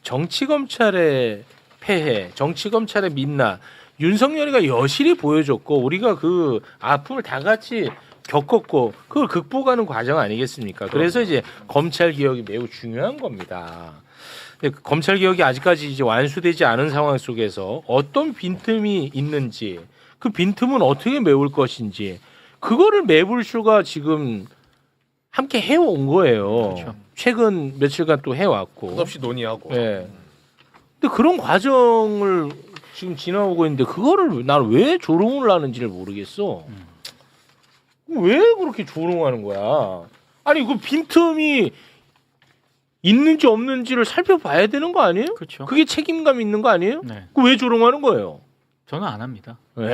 정치 검찰의 폐해, 정치 검찰의 민낯, 윤석열이가 여실히 보여줬고 우리가 그 아픔을 다 같이 겪었고 그걸 극복하는 과정 아니겠습니까? 그래서 이제 검찰 개혁이 매우 중요한 겁니다. 근데 그 검찰 개혁이 아직까지 이제 완수되지 않은 상황 속에서 어떤 빈틈이 있는지, 그 빈틈은 어떻게 메울 것인지, 그거를 매불쇼가 지금 함께 해온 거예요. 그렇죠. 최근 며칠간 또 해왔고. 끝없이 논의하고. 예. 근데 그런 과정을 지금 지나오고 있는데 그거를 나는 왜 조롱을 하는지를 모르겠어. 왜 그렇게 조롱하는 거야? 아니 그 빈틈이 있는지 없는지를 살펴봐야 되는 거 아니에요? 그렇죠. 그게 책임감 있는 거 아니에요? 네. 그 왜 조롱하는 거예요? 저는 안 합니다. 네.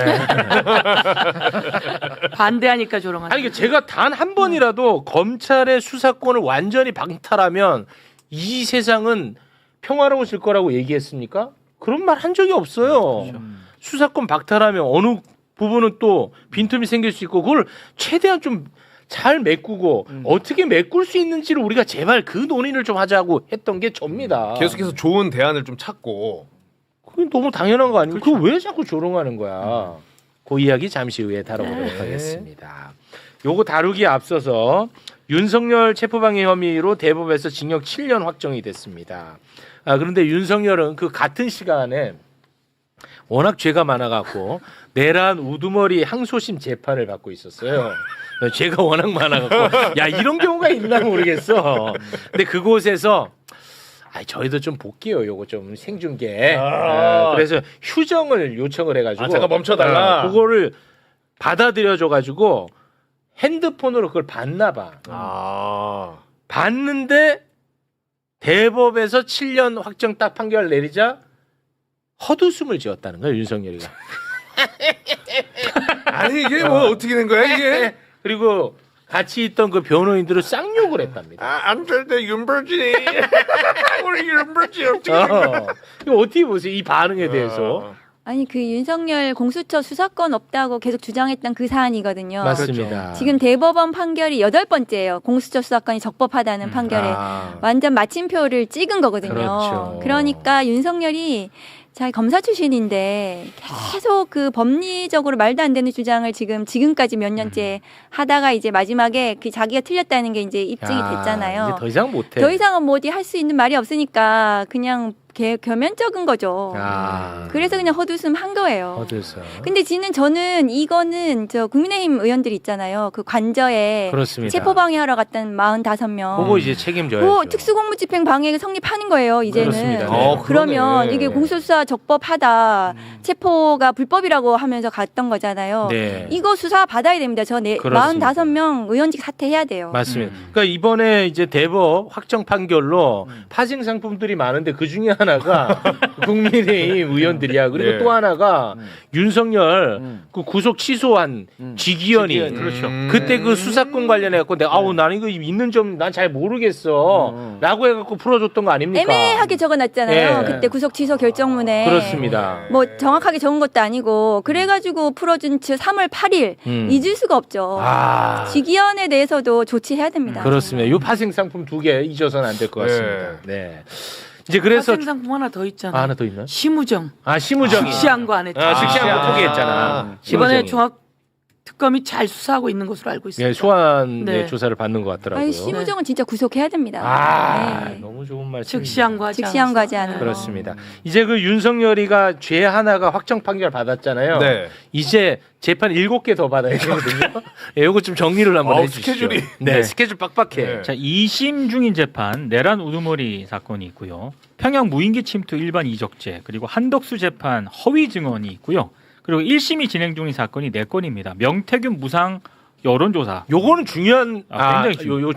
반대하니까 조롱하는. 아니 제가 단 한 번이라도 검찰의 수사권을 완전히 방탈하면 이 세상은 평화로워질 거라고 얘기했습니까? 그런 말 한 적이 없어요. 그렇죠. 수사권 박탈하면 어느 부분은 또 빈틈이 생길 수 있고 그걸 최대한 좀 잘 메꾸고 어떻게 메꿀 수 있는지를 우리가 제발 그 논의를 좀 하자고 했던 게 접니다. 계속해서 좋은 대안을 좀 찾고. 그게 너무 당연한 거 아니에요? 그거 왜 자꾸 조롱하는 거야? 그 이야기 잠시 후에 다뤄보도록 하겠습니다. 요거 다루기에 앞서서 윤석열 체포방해 혐의로 대법에서 징역 7년 확정이 됐습니다. 그런데 윤석열은 그 같은 시간에 워낙 죄가 많아갖고 내란 우두머리 항소심 재판을 받고 있었어요. 죄가 워낙 많아갖고 야 이런 경우가 있나 모르겠어. 근데 그곳에서 저희도 좀 볼게요. 요거 좀 생중계. 그래서 휴정을 요청을 해가지고 잠깐 멈춰달라. 그거를 받아들여줘가지고 핸드폰으로 그걸 봤나 봐. 봤는데 대법에서 7년 확정 딱 판결 내리자 헛웃음을 지었다는 거야 윤석열이가. 아니 이게 뭐 어떻게 된 거야 이게? 그리고 같이 있던 그 변호인들을 쌍욕을 했답니다. 안될때 윤벌진이 우리 윤벌진 어떻게 된 거야? 이거 어떻게 보세요? 이 반응에 대해서. 아니 그 윤석열 공수처 수사권 없다고 계속 주장했던 그 사안이거든요. 맞습니다. 지금 대법원 판결이 8번째예요. 공수처 수사권이 적법하다는 판결에 완전 마침표를 찍은 거거든요. 그렇죠. 그러니까 윤석열이 자기 검사 출신인데 계속 그 법리적으로 말도 안 되는 주장을 지금까지 몇 년째 하다가 이제 마지막에 그 자기가 틀렸다는 게 이제 입증이 됐잖아요. 이제 더 이상 못해. 더 이상은 뭐 어디 할 수 있는 말이 없으니까 그냥 겸연쩍은 거죠. 그래서 그냥 헛웃음 한 거예요. 어디서? 근데 저는 이거는 저 국민의힘 의원들 있잖아요. 그 관저에 그렇습니다. 체포방해하러 갔던 45명. 그거 이제 책임져야죠. 그 특수공무집행 방해가 성립하는 거예요. 이제는. 그렇습니다. 그러면 그러네. 이게 공소수사 적법하다. 체포가 불법이라고 하면서 갔던 거잖아요. 네. 이거 수사 받아야 됩니다. 그렇습니다. 45명 의원직 사퇴해야 돼요. 맞습니다. 그러니까 이번에 이제 대법 확정 판결로 파생 상품들이 많은데 그 중에 하나가 국민의힘 의원들이야. 그리고 네. 또 하나가 윤석열 그 구속 취소한 지기현이 그렇죠. 그때 그 수사권 관련해 갖고 내가 나는 이거 있는 점 난 잘 모르겠어라고 해갖고 풀어줬던 거 아닙니까? 애매하게 적어놨잖아요. 예. 그때 구속 취소 결정문에. 그렇습니다. 뭐 정확하게 적은 것도 아니고 그래가지고 풀어준 지 3월 8일 잊을 수가 없죠. 지기현에 대해서도 조치해야 됩니다. 그렇습니다. 요 파생 상품 2개 잊어서는 안 될 것 같습니다. 네. 이제 그래서 상품 하나 더 있잖아. 하나 더 있나? 심우정. 심우정이. 직시한 거 안 했죠. 직시한 거 포기했잖아. 이번에 심우정이. 중앙특검이 잘 수사하고 있는 것으로 알고 있습니다. 예, 소환 네. 조사를 받는 것 같더라고요. 아니, 심우정은 진짜 구속해야 됩니다. 네. 너무 좋은 말씀. 즉시한 거 하지 즉시한 거 하지 않았어. 않아요. 그렇습니다. 이제 그 윤석열이가 죄 하나가 확정 판결 받았잖아요. 네. 이제 재판 7개 더 받아야 되거든요. 예, 요거 좀 정리를 한번 해주시죠. 스케줄이. 네, 스케줄 빡빡해. 네. 자, 2심 중인 재판 내란 우두머리 사건이 있고요. 평양 무인기 침투 일반 이적죄 그리고 한덕수 재판 허위 증언이 있고요. 그리고 1심이 진행 중인 사건이 4건입니다. 명태균 무상 여론조사. 요거는 중요한 굉장히 중요해요.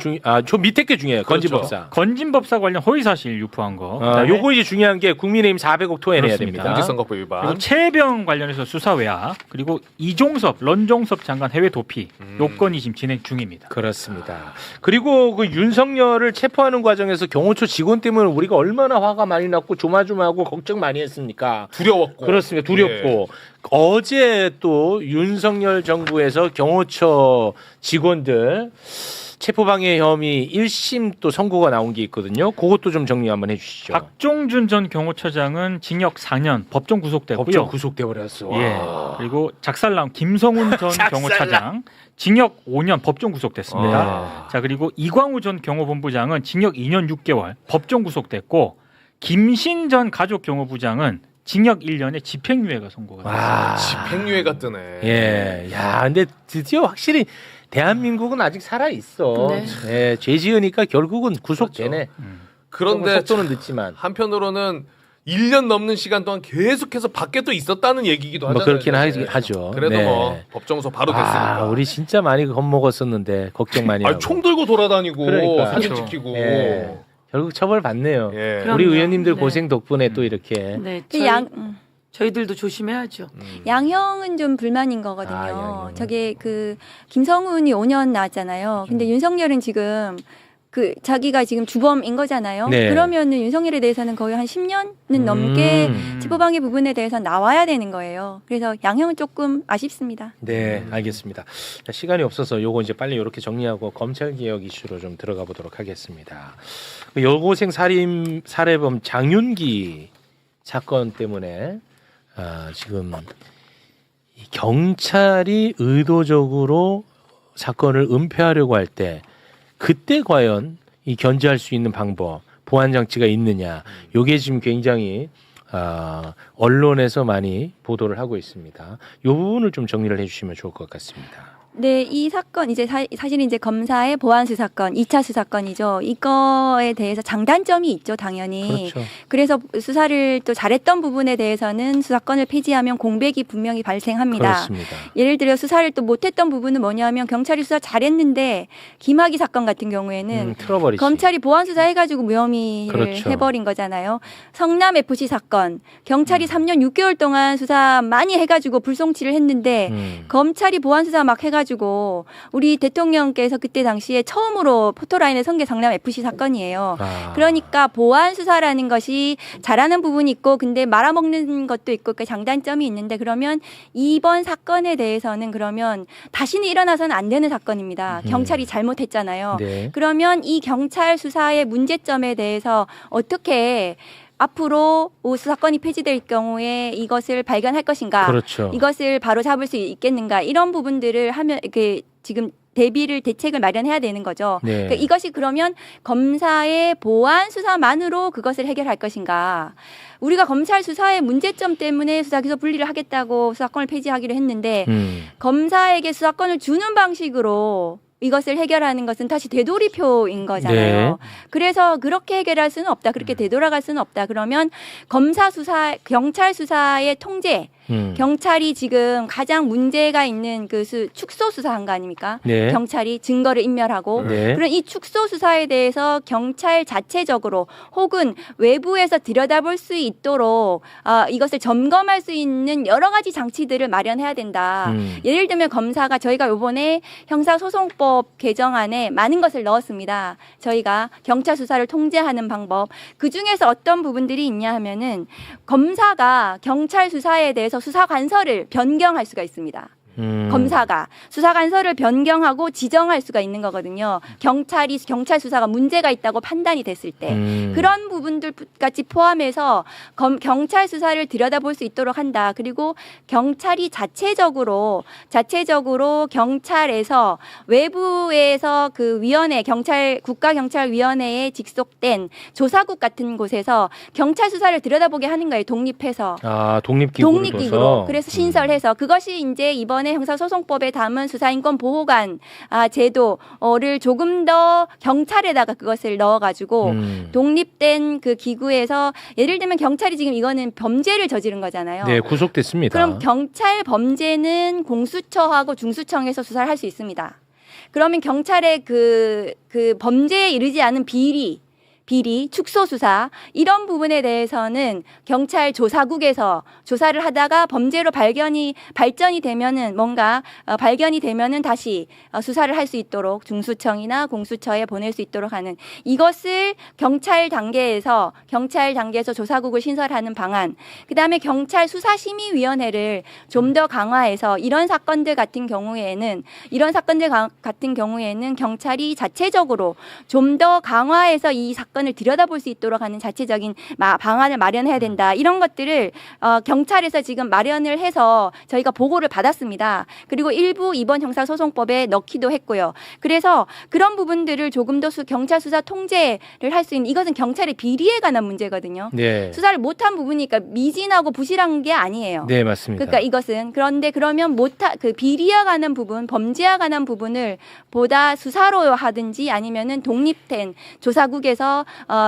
저 밑에 게 중요해요. 그렇죠. 건진법사. 건진법사 관련 허위사실 유포한 거. 그다음에 요거 이제 중요한 게 국민의힘 400억 토해내야 그렇습니다. 됩니다. 공직선거법 위반. 그리고 최혜병 관련해서 수사 외압 그리고 이종섭 런종섭 장관 해외 도피 요건이 지금 진행 중입니다. 그렇습니다. 그리고 그 윤석열을 체포하는 과정에서 경호처 직원 때문에 우리가 얼마나 화가 많이 났고 조마조마하고 걱정 많이 했습니까? 두려웠고. 그렇습니다. 두렵고 어제 또 윤석열 정부에서 경호처 직원들 체포방해 혐의 1심 또 선고가 나온 게 있거든요. 그것도 좀 정리 한번 해주시죠. 박종준 전 경호처장은 징역 4년 법정 구속됐고요. 법정 구속돼 버렸어. 예. 그리고 작살남 김성훈 전 경호차장 징역 5년 법정 구속됐습니다. 자, 그리고 이광우 전 경호본부장은 징역 2년 6개월 법정 구속됐고 김신 전 가족경호부장은 징역 1년에 집행유예가 선고가 됐습니다. 집행유예가 뜨네. 예. 야, 근데 드디어 확실히 대한민국은 아직 살아 있어. 네. 예, 죄 지으니까 결국은 구속되네. 그런데 속도는 늦지만. 한편으로는 1년 넘는 시간 동안 계속해서 밖에 또 있었다는 얘기기도 뭐 하잖아요. 그렇긴 네. 하죠. 그래도 네. 뭐 법정소 바로 됐으니까. 아, 우리 진짜 많이 겁먹었었는데 걱정 많이 하고. 총 들고 돌아다니고 그러니까. 사진 그렇죠. 찍히고. 예. 결국 처벌 받네요. 예. 그럼- 우리 그럼요. 의원님들 네. 고생 덕분에 또 이렇게. 네, 그 저희들도 조심해야죠. 양형은 좀 불만인 거거든요. 아, 양형. 저게 그 김성훈이 5년 나왔잖아요. 근데 윤석열은 지금 그 자기가 지금 주범인 거잖아요. 네. 그러면은 윤석열에 대해서는 거의 한 10년은 넘게 체포방해 부분에 대해서 나와야 되는 거예요. 그래서 양형은 조금 아쉽습니다. 네, 알겠습니다. 자, 시간이 없어서 요거 이제 빨리 이렇게 정리하고 검찰 개혁 이슈로 좀 들어가 보도록 하겠습니다. 그 여고생 살인 살해범 장윤기 사건 때문에 지금 이 경찰이 의도적으로 사건을 은폐하려고 할 때 그때 과연 이 견제할 수 있는 방법, 보안 장치가 있느냐, 요게 지금 굉장히 언론에서 많이 보도를 하고 있습니다. 이 부분을 좀 정리를 해주시면 좋을 것 같습니다. 네, 이 사건 이제 사실 이제 검사의 보안 수사건, 2차 수사건이죠. 이거에 대해서 장단점이 있죠, 당연히. 그렇죠. 그래서 수사를 또 잘했던 부분에 대해서는 수사건을 폐지하면 공백이 분명히 발생합니다. 그렇습니다. 예를 들어 수사를 또 못했던 부분은 뭐냐면 경찰이 수사 잘했는데 김학의 사건 같은 경우에는 틀어버리지. 검찰이 보안 수사 해가지고 무혐의를 그렇죠. 해버린 거잖아요. 성남 FC 사건 경찰이 3년 6개월 동안 수사 많이 해가지고 불송치를 했는데 검찰이 보안 수사 막 해가지고 우리 대통령께서 그때 당시에 처음으로 포토라인에 선 게 성남 FC 사건이에요. 그러니까 보안 수사라는 것이 잘하는 부분이 있고 근데 말아먹는 것도 있고 그 장단점이 있는데 그러면 이번 사건에 대해서는 그러면 다시는 일어나서는 안 되는 사건입니다. 경찰이 잘못했잖아요. 네. 그러면 이 경찰 수사의 문제점에 대해서 어떻게 앞으로 수사건이 폐지될 경우에 이것을 발견할 것인가? 그렇죠. 이것을 바로 잡을 수 있겠는가? 이런 부분들을 하면 이렇게 지금 대책을 마련해야 되는 거죠. 네. 그러니까 이것이 그러면 검사의 보안 수사만으로 그것을 해결할 것인가? 우리가 검찰 수사의 문제점 때문에 수사기소 분리를 하겠다고 수사권을 폐지하기로 했는데 검사에게 수사권을 주는 방식으로 이것을 해결하는 것은 다시 되돌이표인 거잖아요. 네. 그래서 그렇게 해결할 수는 없다. 그렇게 되돌아갈 수는 없다. 그러면 경찰 수사의 통제, 경찰이 지금 가장 문제가 있는 그 축소 수사한 거 아닙니까? 네. 경찰이 증거를 인멸하고 네. 그런 이 축소 수사에 대해서 경찰 자체적으로 혹은 외부에서 들여다볼 수 있도록 이것을 점검할 수 있는 여러 가지 장치들을 마련해야 된다. 예를 들면 검사가 저희가 이번에 형사소송법 개정안에 많은 것을 넣었습니다. 저희가 경찰 수사를 통제하는 방법. 그중에서 어떤 부분들이 있냐 하면은 검사가 경찰 수사에 대해서 수사 관서를 변경할 수가 있습니다. 검사가 수사 관서를 변경하고 지정할 수가 있는 거거든요. 경찰 수사가 문제가 있다고 판단이 됐을 때 그런 부분들까지 포함해서 경찰 수사를 들여다볼 수 있도록 한다. 그리고 경찰이 자체적으로 경찰에서 외부에서 그 위원회 국가경찰위원회에 직속된 조사국 같은 곳에서 경찰 수사를 들여다보게 하는 거예요. 독립해서. 독립기구로. 그래서 신설해서 그것이 이제 이번에 형사소송법에 담은 수사인권 보호관 제도를 조금 더 경찰에다가 그것을 넣어가지고 독립된 그 기구에서 예를 들면 경찰이 지금 이거는 범죄를 저지른 거잖아요. 네, 구속됐습니다. 그럼 경찰 범죄는 공수처하고 중수청에서 수사를 할 수 있습니다. 그러면 경찰의 그 범죄에 이르지 않은 비리 비리, 축소 수사 이런 부분에 대해서는 경찰 조사국에서 조사를 하다가 범죄로 발전이 되면은 뭔가 발견이 되면은 다시 수사를 할 수 있도록 중수청이나 공수처에 보낼 수 있도록 하는 이것을 경찰 단계에서 조사국을 신설하는 방안. 그다음에 경찰 수사심의위원회를 좀 더 강화해서 이런 사건들 같은 경우에는 경찰이 자체적으로 좀 더 강화해서 이 사건을 들여다볼 수 있도록 하는 자체적인 방안을 마련해야 된다. 이런 것들을 경찰에서 지금 마련을 해서 저희가 보고를 받았습니다. 그리고 일부 이번 형사소송법에 넣기도 했고요. 그래서 그런 부분들을 조금 더 경찰 수사 통제를 할 수 있는 이것은 경찰의 비리에 관한 문제거든요. 네. 수사를 못한 부분이니까 미진하고 부실한 게 아니에요. 네, 맞습니다. 그러니까 이것은 그런데 그러면 그 비리에 관한 부분, 범죄에 관한 부분을 보다 수사로 하든지 아니면은 독립된 조사국에서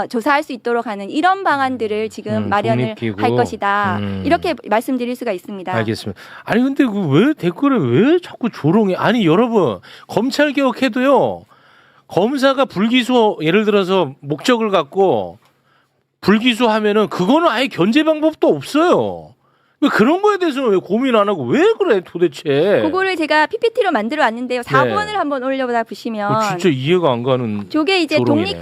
조사할 수 있도록 하는 이런 방안들을 지금 마련을 독립기구. 할 것이다. 이렇게 말씀드릴 수가 있습니다. 알겠습니다. 아니 근데 왜 댓글에 왜 자꾸 조롱해? 아니 여러분 검찰 개혁해도요. 검사가 불기소 예를 들어서 목적을 갖고 불기소하면은 그거는 아예 견제 방법도 없어요. 왜 그런 거에 대해서는 왜 고민 안 하고 왜 그래 도대체? 그거를 제가 PPT로 만들어 왔는데요. 4번을 한번 올려보다 보시면 진짜 이해가 안 가는. 저게 이제 조롱이네.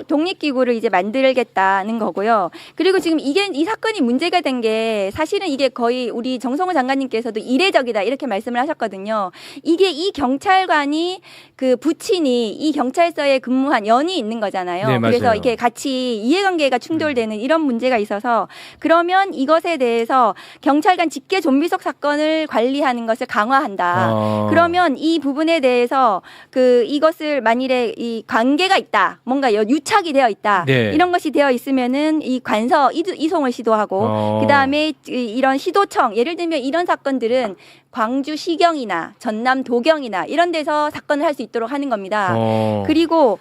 독립기구를 이제 만들겠다는 거고요. 그리고 지금 이 사건이 문제가 된 게 사실은 이게 거의 우리 정성호 장관님께서도 이례적이다 이렇게 말씀을 하셨거든요. 이게 이 경찰관이 그 부친이 이 경찰서에 근무한 연이 있는 거잖아요. 네, 그래서 맞아요. 이렇게 같이 이해관계가 충돌되는 이런 문제가 있어서 그러면 이것에 대해서 경찰관 직계 좀비속 사건을 관리하는 것을 강화한다. 그러면 이 부분에 대해서 이것을 만일에 이 관계가 있다, 뭔가 유착이 되어 있다, 네. 이런 것이 되어 있으면은 이 관서 이송을 시도하고 그 다음에 이런 시도청, 예를 들면 이런 사건들은 광주 시경이나 전남 도경이나 이런 데서 사건을 할 수 있도록 하는 겁니다. 그리고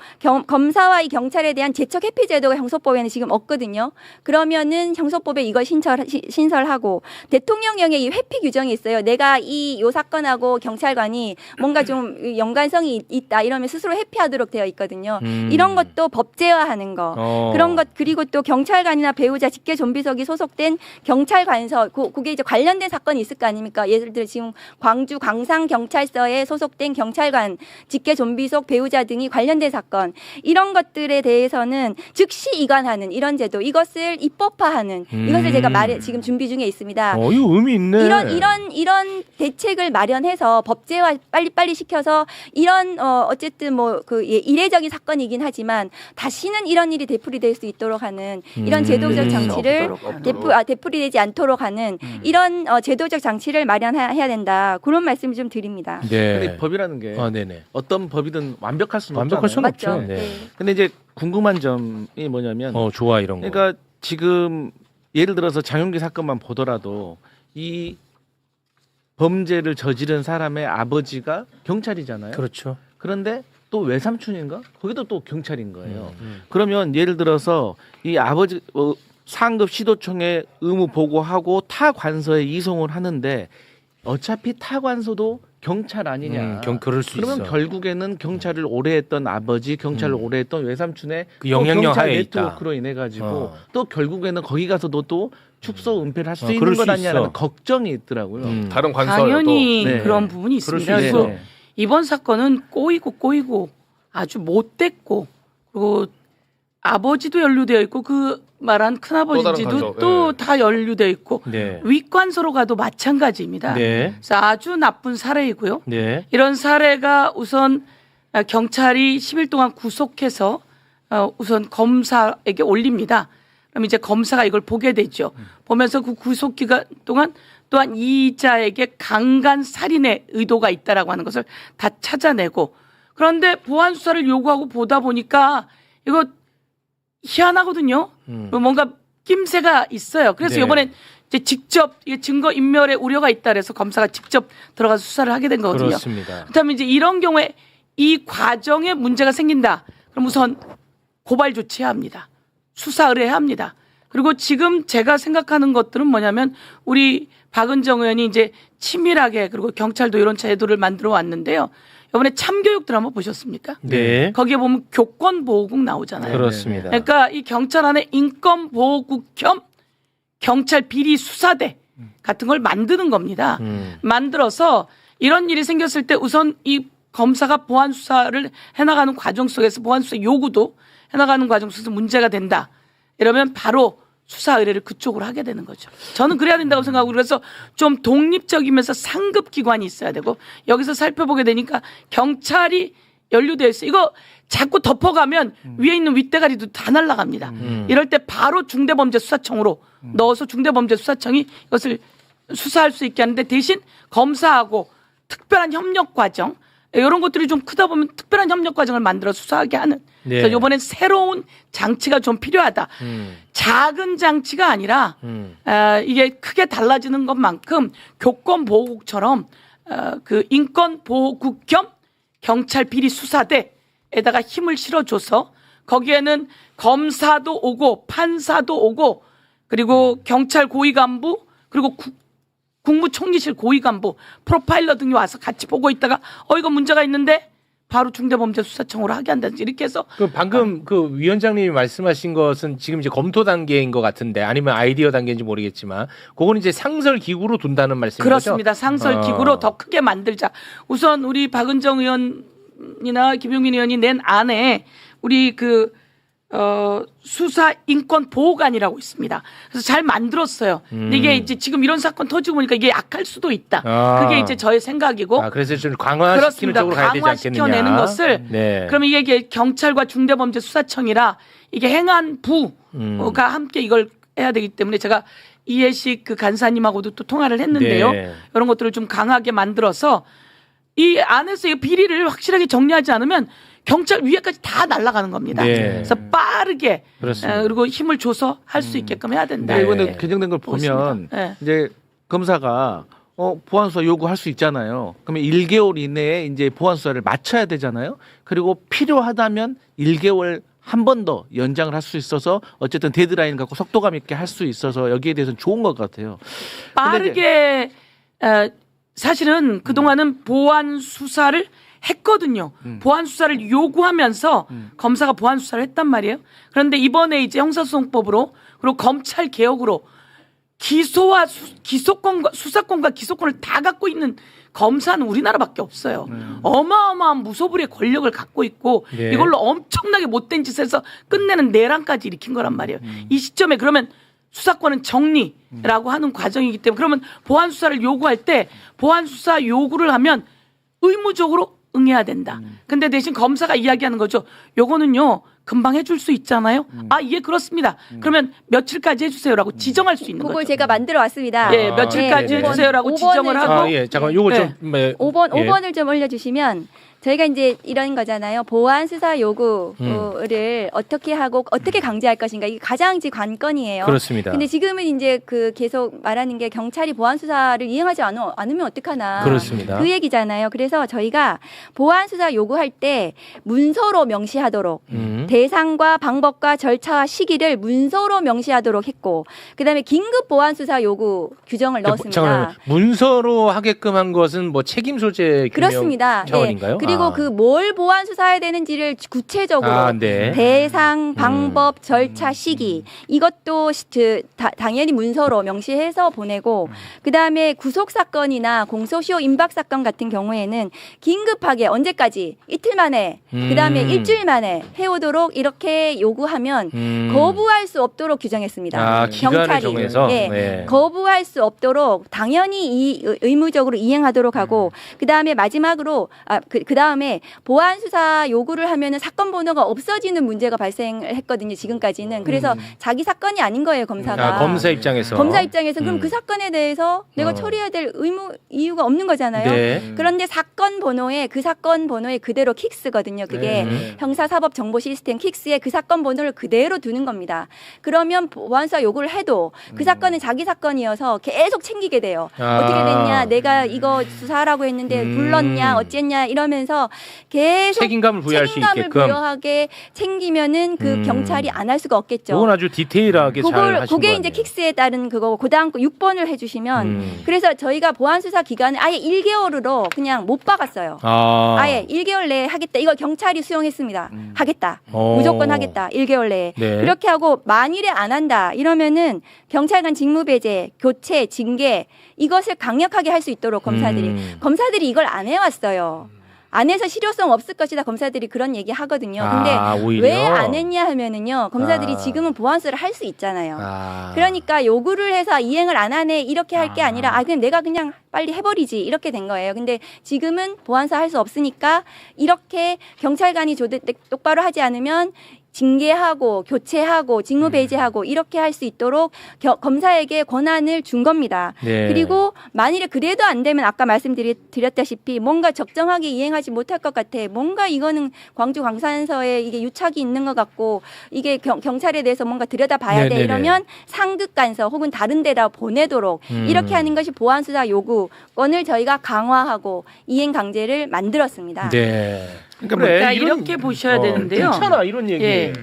검사와 이 경찰에 대한 재척 회피 제도가 형소법에는 지금 없거든요. 그러면은 형소법에 이걸 신설하고 대통령령에 이 회피 규정이 있어요. 내가 요 사건하고 경찰관이 뭔가 좀 연관성이 있다 이러면 스스로 회피하도록 되어 있거든요. 이런 것도 법제화하는 거. 그런 것 그리고 또 경찰관이나 배우자 직계 좀비속이 소속된 경찰관서 그게 이제 관련된 사건이 있을 거 아닙니까? 예를 들어 지금 광주 광산 경찰서에 소속된 경찰관 직계 좀비속 배우자 등이 관련된 사건 이런 것들에 대해서는 즉시 이관하는 이런 제도 이것을 입법화하는 이것을 제가 지금 준비 중에 있습니다. 이거 의미 있네. 이런 대책을 마련해서 법제화 빨리빨리 시켜서 이런 어쨌든 이례적인 사건이긴 하지만 다시는 이런 일이 되풀이될 수 있도록 하는 이런 제도적 장치를 되풀이되지 않도록 하는 이런 제도적 장치를 마련해야 된다. 그런 말씀을 좀 드립니다. 네. 근데 법이라는 게 네네. 어떤 법이든 완벽할 수는 완벽할 수는 없잖아요. 없죠. 맞죠? 네. 근데 이제 궁금한 점이 뭐냐면 좋아 이런 거. 그러니까 지금 예를 들어서 장용기 사건만 보더라도 이 범죄를 저지른 사람의 아버지가 경찰이잖아요. 그렇죠. 그런데 또 외삼촌인가? 거기도 또 경찰인 거예요. 그러면 예를 들어서 이 아버지 상급 시도청에 의무 보고하고 타 관서에 이송을 하는데 어차피 타 관서도 경찰 아니냐. 그럴 수 그러면 있어. 결국에는 경찰을 오래 했던 아버지, 경찰을 오래 했던 외삼촌의 그 영향력 경찰 하에 있다. 네트워크로 인해 가지고 또 결국에는 거기 가서도 또 축소 은폐를 할 수 그럴 있는 수 것 아니냐는 있어. 걱정이 있더라고요. 다른 관서여도 당연히 네. 그런 부분이 그럴 수 있습니다. 있어. 그리고 이번 사건은 꼬이고 아주 못됐고 그리고 아버지도 연루되어 있고 그 말한 또 다른 큰아버지도 관서, 또 네. 다 연루되어 있고 네. 윗관서로 가도 마찬가지입니다. 네. 그래서 아주 나쁜 사례이고요. 네. 이런 사례가 우선 경찰이 10일 동안 구속해서 우선 검사에게 올립니다. 그럼 이제 검사가 이걸 보게 되죠. 보면서 그 구속 기간 동안 또한 이자에게 강간 살인의 의도가 있다라고 하는 것을 다 찾아내고 그런데 보안 수사를 요구하고 보다 보니까 이거 희한하거든요. 뭔가 낌새가 있어요. 그래서 네. 이번엔 이제 직접 증거 인멸의 우려가 있다 그래서 검사가 직접 들어가서 수사를 하게 된 거거든요. 그렇습니다. 그렇다면 이제 이런 경우에 이 과정에 문제가 생긴다. 그럼 우선 고발 조치해야 합니다. 수사 의뢰해야 합니다. 그리고 지금 제가 생각하는 것들은 뭐냐면 우리 박은정 의원이 이제 치밀하게 그리고 경찰도 이런 제도를 만들어 왔는데요. 이번에 참교육 드라마 보셨습니까? 네. 거기에 보면 교권보호국 나오잖아요. 그렇습니다. 그러니까 이 경찰 안에 인권보호국 겸 경찰 비리 수사대 같은 걸 만드는 겁니다. 만들어서 이런 일이 생겼을 때 우선 이 검사가 보안 수사를 해나가는 과정 속에서 보안 수사 요구도 해나가는 과정 속에서 문제가 된다. 이러면 바로 수사 의뢰를 그쪽으로 하게 되는 거죠. 저는 그래야 된다고 생각하고 그래서 좀 독립적이면서 상급 기관이 있어야 되고 여기서 살펴보게 되니까 경찰이 연루되어 있어요. 이거 자꾸 덮어가면 위에 있는 윗대가리도 다 날아갑니다. 이럴 때 바로 중대범죄수사청으로 넣어서 중대범죄수사청이 이것을 수사할 수 있게 하는데 대신 검사하고 특별한 협력 과정 이런 것들이 좀 크다 보면 특별한 협력 과정을 만들어 수사하게 하는. 네. 그래서 이번엔 새로운 장치가 좀 필요하다. 작은 장치가 아니라 이게 크게 달라지는 것만큼 교권보호국처럼 그 인권보호국 겸 경찰 비리 수사대에다가 힘을 실어줘서 거기에는 검사도 오고 판사도 오고 그리고 경찰 고위 간부 그리고 국무총리실 고위 간부 프로파일러 등이 와서 같이 보고 있다가 이거 문제가 있는데 바로 중대범죄수사청으로 하게 한다든지 이렇게 해서 그 방금 그 위원장님이 말씀하신 것은 지금 이제 검토 단계인 것 같은데 아니면 아이디어 단계인지 모르겠지만 그거는 이제 상설 기구로 둔다는 말씀인 그렇습니다. 거죠? 상설 기구로 더 크게 만들자. 우선 우리 박은정 의원이나 김용민 의원이 낸 안에 우리 수사 인권 보호관이라고 있습니다. 그래서 잘 만들었어요. 근데 이게 이제 지금 이런 사건 터지고 보니까 이게 약할 수도 있다. 그게 이제 저의 생각이고. 그래서 좀 강화시키는 그렇습니다. 쪽으로 가야 되지 않겠느냐. 강화시켜내는 것을. 네. 그러면 이게 경찰과 중대범죄수사청이라 이게 행안부가 함께 이걸 해야 되기 때문에 제가 이해식 그 간사님하고도 또 통화를 했는데요. 네. 이런 것들을 좀 강하게 만들어서 이 안에서 이 비리를 확실하게 정리하지 않으면 경찰 위에까지 다 날아가는 겁니다. 네. 그래서 빠르게 그렇습니다. 그리고 힘을 줘서 할 수 있게끔 해야 된다. 네. 이번에 개정된 걸 보면 네. 이제 검사가 보안 수사 요구할 수 있잖아요. 그러면 1개월 이내에 이제 보안 수사를 마쳐야 되잖아요. 그리고 필요하다면 1개월 한 번 더 연장을 할 수 있어서 어쨌든 데드라인 갖고 속도감 있게 할 수 있어서 여기에 대해서는 좋은 것 같아요. 빠르게 사실은 그동안은 보안 수사를 했거든요. 보안 수사를 요구하면서 검사가 보안 수사를 했단 말이에요. 그런데 이번에 이제 형사소송법으로 그리고 검찰 개혁으로 기소와 기소권과 수사권과 기소권을 다 갖고 있는 검사는 우리나라밖에 없어요. 어마어마한 무소불위의 권력을 갖고 있고 네. 이걸로 엄청나게 못된 짓을 해서 끝내는 내란까지 일으킨 거란 말이에요. 이 시점에 그러면 수사권은 정리라고 하는 과정이기 때문에 그러면 보안 수사를 요구할 때 보안 수사 요구를 하면 의무적으로 응해야 된다. 근데 대신 검사가 이야기하는 거죠. 요거는요 금방 해줄 수 있잖아요. 예 그렇습니다. 그러면 며칠까지 해주세요라고 지정할 수 있는 그걸 거죠. 제가 만들어 왔습니다. 예, 며칠까지 네네. 해주세요라고 5번을 지정을 하고 예, 잠깐 요거 네. 좀 5번을 좀 올려주시면 저희가 이제 이런 거잖아요. 보안 수사 요구를 어떻게 하고 어떻게 강제할 것인가 이게 가장 관건이에요. 그렇습니다. 근데 지금은 이제 계속 말하는 게 경찰이 보안 수사를 이행하지 않으면 어떡하나. 그렇습니다. 그 얘기잖아요. 그래서 저희가 보안 수사 요구할 때 문서로 명시하도록 대상과 방법과 절차와 시기를 문서로 명시하도록 했고 그다음에 긴급 보안 수사 요구 규정을 넣었습니다. 잠깐만요. 문서로 하게끔 한 것은 뭐 책임 소재 규명 그렇습니다. 차원인가요? 그리고 그 뭘 보안 수사해야 되는지를 구체적으로 네. 대상, 방법, 절차, 시기 이것도 당연히 문서로 명시해서 보내고 그다음에 구속 사건이나 공소시효 임박 사건 같은 경우에는 긴급하게 언제까지 이틀 만에 그다음에 일주일 만에 해오도록 이렇게 요구하면 거부할 수 없도록 규정했습니다. 기간을 정해서 네. 거부할 수 없도록 당연히 의무적으로 이행하도록 하고 그다음에 마지막으로 그다음에 보안 수사 요구를 하면은 사건 번호가 없어지는 문제가 발생했거든요. 지금까지는. 그래서 자기 사건이 아닌 거예요, 검사가. 검사 입장에서. 검사 입장에서 그럼 그 사건에 대해서 내가 처리해야 될 이유가 없는 거잖아요. 네. 그런데 사건 번호에 그 사건 번호에 그대로 킥스거든요. 그게 형사사법정보 시스템 킥스에 그 사건 번호를 그대로 두는 겁니다. 그러면 보안 수사 요구를 해도 그 사건은 자기 사건이어서 계속 챙기게 돼요. 어떻게 됐냐, 내가 이거 수사하라고 했는데 불렀냐, 어쨌냐 이러면서 하면서 계속 책임감을 부여할 수 책임감을 있게끔. 부여하게 챙기면은 그 경찰이 안 할 수가 없겠죠. 이건 아주 디테일하게 잘 하신 그게 거 이제 아니에요? 킥스에 따른 그거고 그다음 거 6번을 해주시면 그래서 저희가 보안 수사 기간을 아예 1개월으로 그냥 못 박았어요. 아예 1개월 내에 하겠다. 이거 경찰이 수용했습니다. 하겠다. 무조건 하겠다. 1개월 내에. 네. 그렇게 하고 만일에 안 한다 이러면은 경찰관 직무 배제, 교체, 징계 이것을 강력하게 할 수 있도록 검사들이 이걸 안 해왔어요. 안 해서 실효성 없을 것이다. 검사들이 그런 얘기 하거든요. 근데 오히려? 왜 안 했냐 하면은요. 검사들이 지금은 보안수사를 할 수 있잖아요. 그러니까 요구를 해서 이행을 안 하네 이렇게 할 게 아니라 그냥 내가 그냥 빨리 해버리지 이렇게 된 거예요. 근데 지금은 보안수사 할 수 없으니까 이렇게 경찰관이 똑바로 하지 않으면 징계하고 교체하고 직무 배제하고 이렇게 할 수 있도록 검사에게 권한을 준 겁니다. 네. 그리고 만일에 그래도 안 되면 아까 말씀드렸다시피 뭔가 적정하게 이행하지 못할 것 같아. 뭔가 이거는 광주 광산서에 이게 유착이 있는 것 같고 이게 경찰에 대해서 뭔가 들여다봐야 돼. 네네네. 이러면 상급 간서 혹은 다른 데다 보내도록 이렇게 하는 것이 보안수사 요구권을 저희가 강화하고 이행 강제를 만들었습니다. 네. 그러니까 이렇게 보셔야 되는데요. 괜찮아 이런 얘기. 예.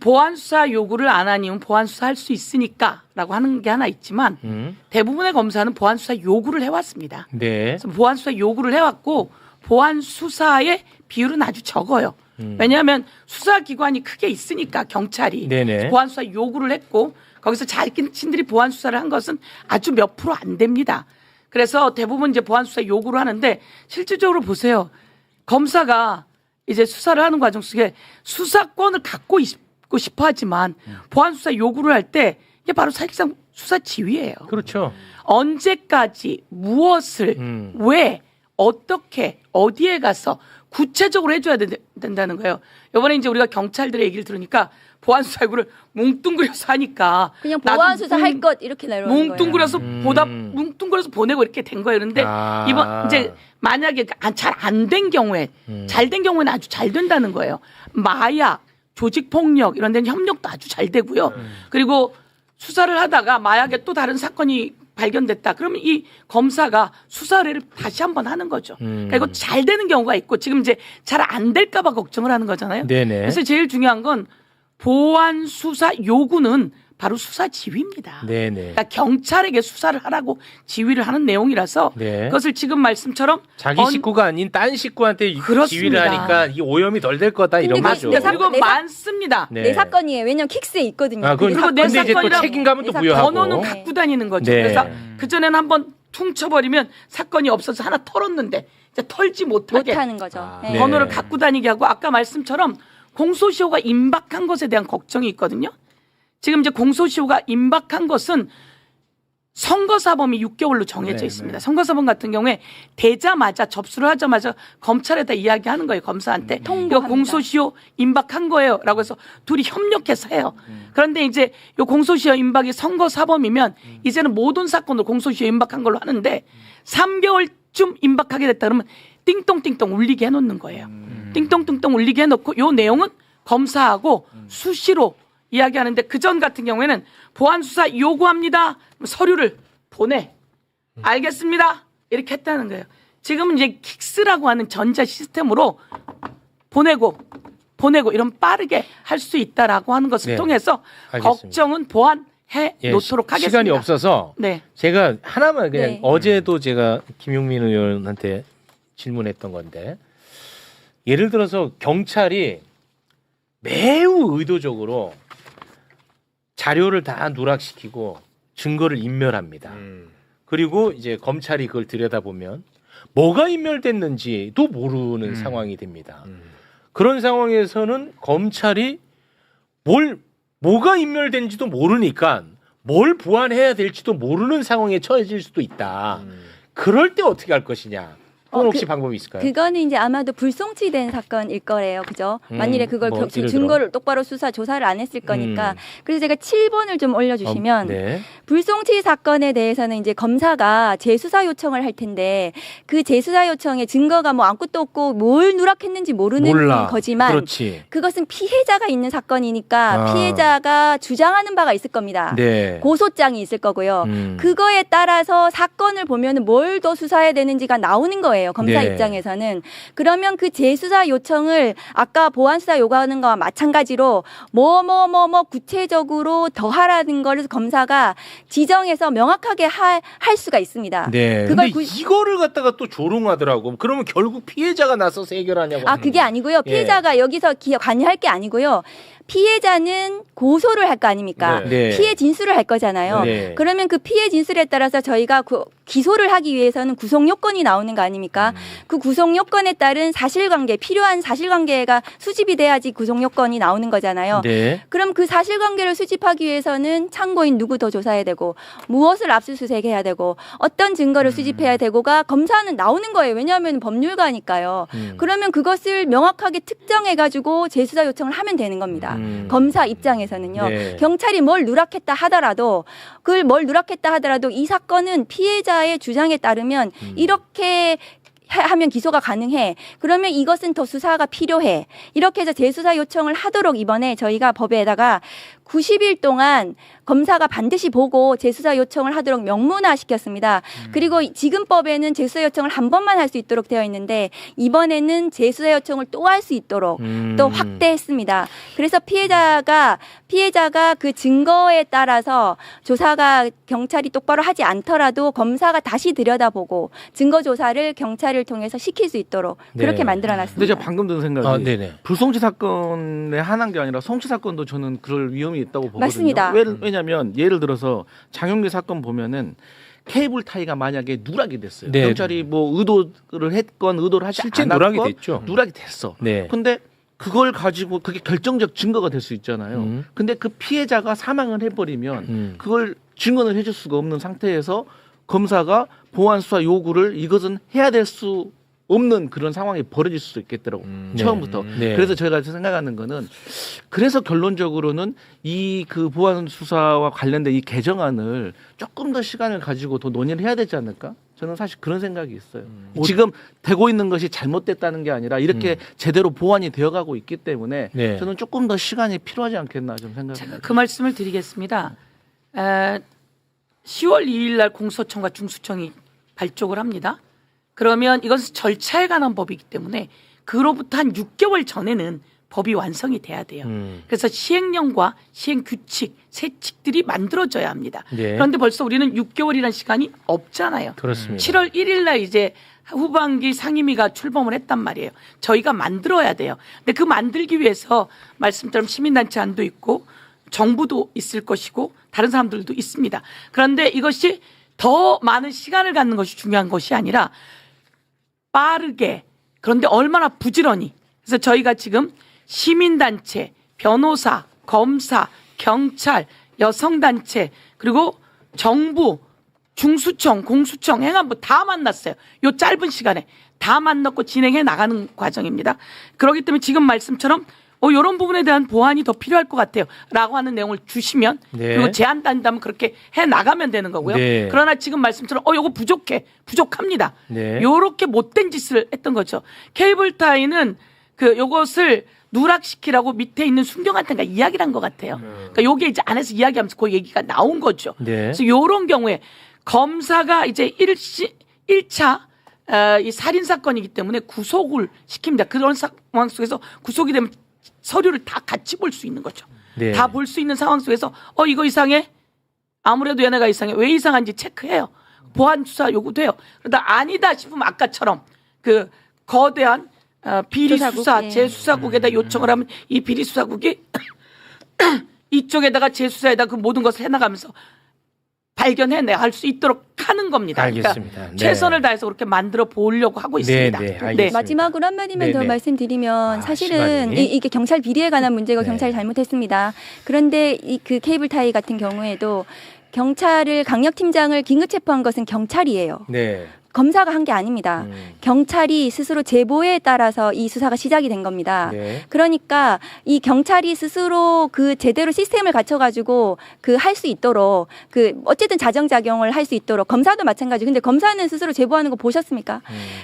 보안수사 요구를 안 하니면 보안수사 할 수 있으니까라고 하는 게 하나 있지만 대부분의 검사는 보안수사 요구를 해왔습니다. 네. 그래서 보안수사 요구를 해왔고 보안수사의 비율은 아주 적어요. 왜냐하면 수사기관이 크게 있으니까 경찰이 네네. 보안수사 요구를 했고 거기서 자신들이 보안수사를 한 것은 아주 몇 프로 안 됩니다. 그래서 대부분 이제 보안수사 요구를 하는데 실질적으로 보세요. 검사가 이제 수사를 하는 과정 속에 수사권을 갖고 있고 싶어 하지만 보안수사 요구를 할 때 이게 바로 사실상 수사 지휘예요. 그렇죠. 언제까지 무엇을 왜 어떻게 어디에 가서 구체적으로 해줘야 된다는 거예요. 이번에 이제 우리가 경찰들의 얘기를 들으니까 보안수사 요구를 뭉뚱그려서 하니까 그냥 보안수사 할 것 이렇게 내려오는 거예요. 뭉뚱그려서 뭉뚱그려서 보내고 이렇게 된 거예요. 그런데 이번 이제 만약에 잘 안 된 경우에 잘 된 경우에는 아주 잘 된다는 거예요. 마약, 조직폭력 이런 데는 협력도 아주 잘 되고요. 그리고 수사를 하다가 마약에 또 다른 사건이 발견됐다. 그러면 이 검사가 수사 의뢰를 다시 한번 하는 거죠. 그러니까 이거 잘 되는 경우가 있고 지금 이제 잘 안 될까 봐 걱정을 하는 거잖아요. 네네. 그래서 제일 중요한 건 보안 수사 요구는 바로 수사 지휘입니다. 네네. 그러니까 경찰에게 수사를 하라고 지휘를 하는 내용이라서 네. 그것을 지금 말씀처럼 자기 식구가 아닌 딴 식구한테 그렇습니다. 지휘를 하니까 이 오염이 덜 될 거다 이런 근데 거죠. 맞습니다. 그리고 내 많습니다. 네. 내 사건이에요. 왜냐면 킥스에 있거든요. 그건 그리고 내 근데 이제 또 사건이랑 책임감은 또 내 부여하고. 번호는 갖고 다니는 거죠. 네. 그래서 그전에는 한번 퉁쳐버리면 사건이 없어서 하나 털었는데 이제 털지 못하게 못하는 거죠. 네. 네. 번호를 갖고 다니게 하고 아까 말씀처럼 공소시효가 임박한 것에 대한 걱정이 있거든요. 지금 이제 공소시효가 임박한 것은 선거사범이 6개월로 정해져 있습니다. 선거사범 같은 경우에 되자마자 접수를 하자마자 검찰에다 이야기하는 거예요. 검사한테. 이거 공소시효 임박한 거예요. 라고 해서 둘이 협력해서 해요. 그런데 이제 이 공소시효 임박이 선거사범이면 이제는 모든 사건을 공소시효 임박한 걸로 하는데 3개월쯤 임박하게 됐다 그러면 띵똥띵똥 울리게 해놓는 거예요. 띵똥띵똥 울리게 해놓고 이 내용은 검사하고 수시로 이야기하는데 그전 같은 경우에는 보안수사 요구합니다. 서류를 보내. 알겠습니다. 이렇게 했다는 거예요. 지금은 이제 킥스라고 하는 전자 시스템으로 보내고 이런 빠르게 할 수 있다라고 하는 것을 네. 통해서 알겠습니다. 걱정은 보완해 놓도록 하겠습니다. 시간이 없어서 네. 제가 하나만 그냥 네. 어제도 제가 김용민 의원한테 질문했던 건데 예를 들어서 경찰이 매우 의도적으로 자료를 다 누락시키고 증거를 인멸합니다. 그리고 이제 검찰이 그걸 들여다보면 뭐가 인멸됐는지도 모르는 상황이 됩니다. 그런 상황에서는 검찰이 뭐가 인멸된지도 모르니까 뭘 보완해야 될지도 모르는 상황에 처해질 수도 있다. 그럴 때 어떻게 할 것이냐? 그건 혹시 방법이 있을까요? 그거는 이제 아마도 불송치된 사건일 거래요. 그죠? 만일에 그걸 뭐 예를 증거를 똑바로 조사를 안 했을 거니까. 그래서 제가 7번을 좀 올려주시면 네. 불송치 사건에 대해서는 이제 검사가 재수사 요청을 할 텐데 그 재수사 요청에 증거가 뭐 아무것도 없고 뭘 누락했는지 모르는 몰라. 거지만 그렇지. 그것은 피해자가 있는 사건이니까 아. 피해자가 주장하는 바가 있을 겁니다. 네. 고소장이 있을 거고요. 그거에 따라서 사건을 보면은 뭘 더 수사해야 되는지가 나오는 거예요. 검사 네. 입장에서는. 그러면 그 재수사 요청을 아까 보안수사 요구하는 거와 마찬가지로 뭐 구체적으로 더 하라는 거를 검사가 지정해서 명확하게 할 수가 있습니다. 네. 그걸 근데 이거를 갖다가 또 조롱하더라고. 그러면 결국 피해자가 나서서 해결하냐고. 아, 그게 아니고요. 피해자가 여기서 관여할 게 아니고요. 피해자는 고소를 할 거 아닙니까? 네. 피해 진술을 할 거잖아요. 네. 그러면 그 피해 진술에 따라서 저희가 기소를 하기 위해서는 구속 요건이 나오는 거 아닙니까? 그 구속 요건에 따른 사실관계, 필요한 사실관계가 수집이 돼야지 구속 요건이 나오는 거잖아요. 네. 그럼 그 사실관계를 수집하기 위해서는 참고인 누구 더 조사해야 되고 무엇을 압수수색해야 되고 어떤 증거를 수집해야 되고가 검사는 나오는 거예요. 왜냐하면 법률가니까요. 그러면 그것을 명확하게 특정해가지고 재수사 요청을 하면 되는 겁니다. 검사 입장에서는요. 네. 경찰이 뭘 누락했다 하더라도 그걸 뭘 누락했다 하더라도 이 사건은 피해자의 주장에 따르면 이렇게 하면 기소가 가능해. 그러면 이것은 더 수사가 필요해. 이렇게 해서 재수사 요청을 하도록 이번에 저희가 법에다가 90일 동안 검사가 반드시 보고 재수사 요청을 하도록 명문화시켰습니다. 그리고 지금 법에는 재수사 요청을 한 번만 할 수 있도록 되어 있는데 이번에는 재수사 요청을 또 할 수 있도록 또 확대했습니다. 그래서 피해자가 그 증거에 따라서 조사가 경찰이 똑바로 하지 않더라도 검사가 다시 들여다보고 증거 조사를 경찰을 통해서 시킬 수 있도록 그렇게 네. 만들어놨습니다. 근데 제가 방금 든 생각이 네네. 불송치 사건에 한한 게 아니라 송치 사건도 저는 그럴 위험이 있다고 보거든요. 맞습니다. 왜냐하면 예를 들어서 장영기 사건 보면은 케이블 타이가 만약에 누락이 됐어요. 네. 경찰이 뭐 의도를 했건 의도를 하지 실제 않았건 누락이 됐죠. 누락이 됐어. 네. 근데 그걸 가지고 그게 결정적 증거가 될 수 있잖아요. 근데 그 피해자가 사망을 해버리면 그걸 증언을 해줄 수가 없는 상태에서 검사가 보안 수사 요구를 이것은 해야 될 수 없는 그런 상황이 벌어질 수도 있겠더라고 처음부터. 네. 그래서 저희가 생각하는 거는 그래서 결론적으로는 이 그 보안 수사와 관련된 이 개정안을 조금 더 시간을 가지고 더 논의를 해야 되지 않을까? 저는 사실 그런 생각이 있어요. 지금 되고 있는 것이 잘못됐다는 게 아니라 이렇게 제대로 보완이 되어가고 있기 때문에 네. 저는 조금 더 시간이 필요하지 않겠나 좀 생각합니다. 제가 그 말씀을 드리겠습니다. 10월 2일 날 공소청과 중수청이 발족을 합니다. 그러면 이것은 절차에 관한 법이기 때문에 그로부터 한 6개월 전에는 법이 완성이 돼야 돼요. 그래서 시행령과 시행규칙, 세칙들이 만들어져야 합니다. 네. 그런데 벌써 우리는 6개월이라는 시간이 없잖아요. 그렇습니다. 7월 1일 날 이제 후반기 상임위가 출범을 했단 말이에요. 저희가 만들어야 돼요. 근데 그 만들기 위해서 말씀처럼 시민단체 안도 있고 정부도 있을 것이고 다른 사람들도 있습니다. 그런데 이것이 더 많은 시간을 갖는 것이 중요한 것이 아니라 빠르게 그런데 얼마나 부지런히 그래서 저희가 지금 시민단체, 변호사, 검사, 경찰, 여성단체 그리고 정부, 중수청, 공수청, 행안부 다 만났어요. 요 짧은 시간에 다 만났고 진행해 나가는 과정입니다. 그렇기 때문에 지금 말씀처럼 이런 부분에 대한 보완이 더 필요할 것 같아요. 라고 하는 내용을 주시면 네. 그리고 제안한다면 그렇게 해 나가면 되는 거고요. 네. 그러나 지금 말씀처럼 요거 부족합니다. 네. 요렇게 못된 짓을 했던 거죠. 케이블타이는 요것을 누락시키라고 밑에 있는 순경한테가 이야기를 한 것 같아요. 그러니까 요게 이제 안에서 이야기하면서 그 얘기가 나온 거죠. 네. 그래서 요런 경우에 검사가 이제 1차 이 살인 사건이기 때문에 구속을 시킵니다. 그런 상황 속에서 구속이 되면 서류를 다 같이 볼 수 있는 거죠. 네. 다 볼 수 있는 상황 속에서 이거 이상해? 아무래도 얘네가 이상해. 왜 이상한지 체크해요. 보안 수사 요구돼요. 그러다 아니다 싶으면 아까처럼 그 거대한 비리 수사국, 수사 예. 재수사국에다 요청을 하면 이 비리 수사국이 이쪽에다가 재수사에다 그 모든 것을 해나가면서 발견해내 할 수 있도록 하는 겁니다. 알겠습니다. 그러니까 네. 최선을 다해서 그렇게 만들어 보려고 하고 있습니다. 네, 알겠습니다. 마지막으로 한마디만 더 네네. 말씀드리면 사실은 시간이. 이게 경찰 비리에 관한 문제고 네. 경찰이 잘못했습니다. 그런데 그 케이블 타이 같은 경우에도 경찰을 강력팀장을 긴급 체포한 것은 경찰이에요. 네. 검사가 한 게 아닙니다. 경찰이 스스로 제보에 따라서 이 수사가 시작이 된 겁니다. 네. 그러니까 이 경찰이 스스로 그 제대로 시스템을 갖춰가지고 그 할 수 있도록 그 어쨌든 자정작용을 할 수 있도록 검사도 마찬가지. 근데 검사는 스스로 제보하는 거 보셨습니까?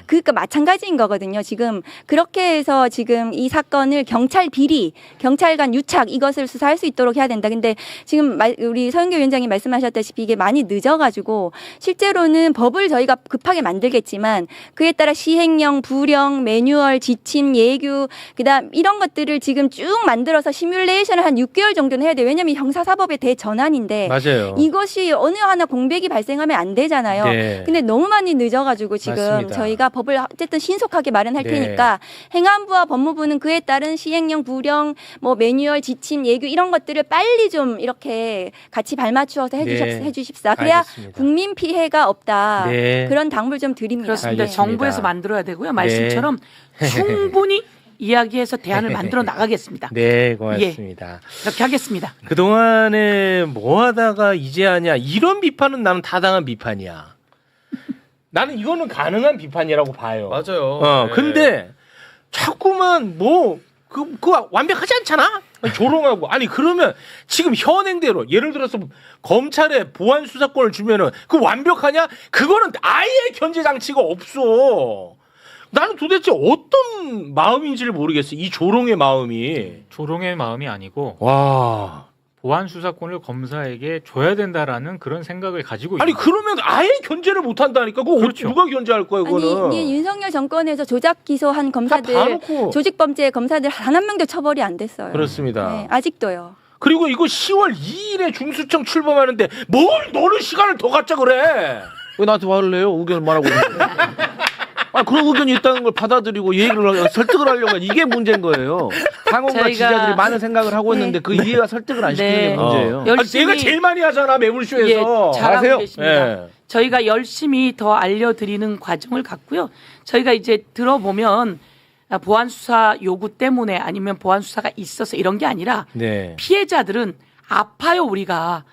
그러니까 마찬가지인 거거든요. 지금 그렇게 해서 지금 이 사건을 경찰 비리, 경찰 간 유착 이것을 수사할 수 있도록 해야 된다. 근데 지금 우리 서영교 위원장님 말씀하셨다시피 이게 많이 늦어가지고 실제로는 법을 저희가 급하게 만들겠지만 그에 따라 시행령, 부령, 매뉴얼, 지침, 예규 그다음 이런 것들을 지금 쭉 만들어서 시뮬레이션을 한 6개월 정도는 해야 돼요. 왜냐하면 형사사법의 대전환인데 맞아요. 이것이 어느 하나 공백이 발생하면 안 되잖아요. 네. 근데 너무 많이 늦어가지고 지금 맞습니다. 저희가 법을 어쨌든 신속하게 마련할 네. 테니까 행안부와 법무부는 그에 따른 시행령, 부령, 뭐 매뉴얼, 지침, 예규 이런 것들을 빨리 좀 이렇게 같이 발맞추어서 네. 해주십사. 그래야 알겠습니다. 국민 피해가 없다. 네. 그런 당부를 좀 드립니다. 그렇습니다. 알겠습니다. 정부에서 만들어야 되고요. 말씀처럼 충분히 이야기해서 대안을 만들어 나가겠습니다. 네, 고맙습니다. 그렇게 하겠습니다. 그동안에 뭐 하다가 이제 하냐 이런 비판은 나는 타당한 비판이야. 나는 이거는 가능한 비판이라고 봐요. 맞아요. 네. 근데 자꾸만 그거 완벽하지 않잖아? 조롱하고. 아니, 그러면 지금 현행대로 예를 들어서 검찰에 보안 수사권을 주면은 그 완벽하냐? 그거는 아예 견제 장치가 없어. 나는 도대체 어떤 마음인지를 모르겠어. 이 조롱의 마음이. 조롱의 마음이 아니고 와. 보안 수사권을 검사에게 줘야 된다라는 그런 생각을 가지고 아니, 있는 그러면 아예 견제를 못 한다니까. 그거 그렇죠. 누가 견제할 거야, 그거는. 아니 윤석열 정권에서 조작 기소한 다 검사들, 봐놓고. 조직범죄 검사들 단 한 명도 처벌이 안 됐어요. 그렇습니다. 네, 아직도요. 그리고 이거 10월 2일에 중수청 출범하는데 뭘 너는 시간을 더 갖자 그래. 왜 나한테 화를 내요? 의견을 말하고 있는데. 아, 그런 의견이 있다는 걸 받아들이고 얘기를 설득을 하려고 하면 이게 문제인 거예요. 당원과 저희가- 지지자들이 많은 생각을 하고 있는데 그 이해가 설득을 안 시키는 네. 게 문제예요. 열- 열심히- 내가 제일 많이 하잖아 매불쇼에서. 예, 잘하고 아세요? 계십니다. 예. 저희가 열심히 더 알려드리는 과정을 갖고요. 저희가 이제 들어보면 보안 수사 요구 때문에 아니면 보안 수사가 있어서 이런 게 아니라 네. 피해자들은 아파요. 우리가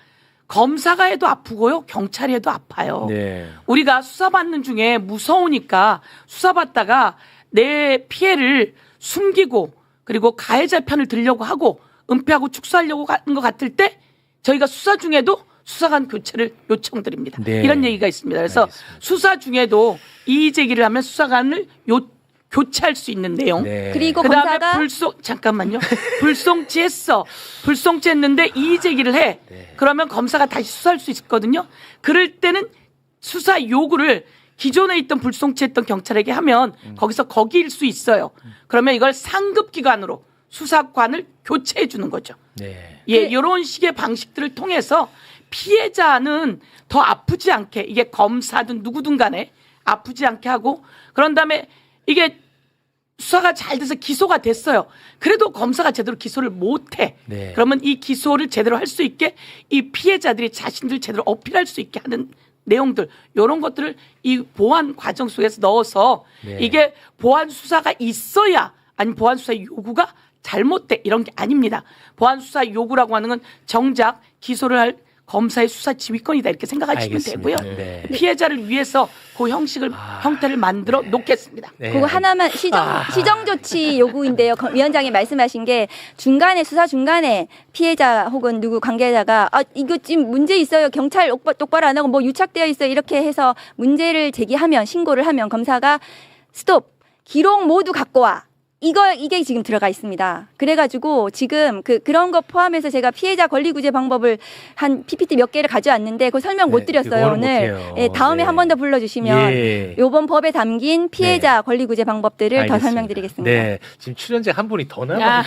검사가 해도 아프고요. 경찰이 해도 아파요. 네. 우리가 수사받는 중에 무서우니까 수사받다가 내 피해를 숨기고 그리고 가해자 편을 들려고 하고 은폐하고 축소하려고 하는 것 같을 때 저희가 수사 중에도 수사관 교체를 요청드립니다. 네. 이런 얘기가 있습니다. 그래서 알겠습니다. 수사 중에도 이의 제기를 하면 수사관을 교체할 수 있는 내용. 네. 그리고 그다음에 검사가 잠깐만요. 불송치했어. 불송치했는데 이의 제기를 해. 네. 그러면 검사가 다시 수사할 수 있거든요. 그럴 때는 수사 요구를 기존에 있던 불송치했던 경찰에게 하면 거기서 거기일 수 있어요. 그러면 이걸 상급 기관으로 수사관을 교체해 주는 거죠. 네. 예, 이런 식의 방식들을 통해서 피해자는 더 아프지 않게 이게 검사든 누구든 간에 아프지 않게 하고 그런 다음에 이게 수사가 잘 돼서 기소가 됐어요. 그래도 검사가 제대로 기소를 못해. 네. 그러면 이 기소를 제대로 할 수 있게 이 피해자들이 자신들 제대로 어필할 수 있게 하는 내용들 이런 것들을 이 보안 과정 속에서 넣어서 네. 이게 보안 수사가 있어야 아니면 보안 수사 요구가 잘못돼 이런 게 아닙니다. 보안 수사 요구라고 하는 건 정작 기소를 할 검사의 수사 지휘권이다 이렇게 생각하시면 알겠습니다. 되고요. 네. 피해자를 위해서 그 형태를 만들어 놓겠습니다. 네. 그거 하나만 시정 조치 요구인데요. 위원장이 말씀하신 게 중간에 수사 중간에 피해자 혹은 누구 관계자가 이거 지금 문제 있어요. 경찰 똑바로 안 하고 뭐 유착되어 있어요. 이렇게 해서 문제를 제기하면 신고를 하면 검사가 스톱 기록 모두 갖고 와. 이게 지금 들어가 있습니다. 그래가지고 지금 그런 거 포함해서 제가 피해자 권리구제 방법을 한 PPT 몇 개를 가져왔는데 그 설명 네, 못 드렸어요 이거는 오늘. 못해요. 예, 다음에 네. 한 번 더 불러주시면 예. 요번 법에 담긴 피해자 권리구제 방법들을 더 알겠습니다. 설명드리겠습니다. 네. 지금 출연자 한 분이 더 남아.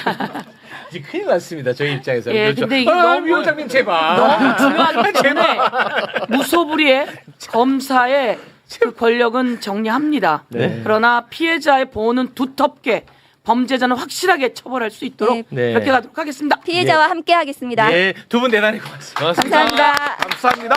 이제 큰일 났습니다. 저희 입장에서. 예, 그렇죠. 근데 이게 너무- 위원장님 제발. 너무 중요하기 때문에 무소불위의 검사의 그 권력은 정리합니다. 네. 그러나 피해자의 보호는 두텁게 범죄자는 확실하게 처벌할 수 있도록 네. 그렇게 가도록 하겠습니다. 피해자와 함께 하겠습니다. 예, 두 분 대단히 고맙습니다. 감사합니다. 감사합니다.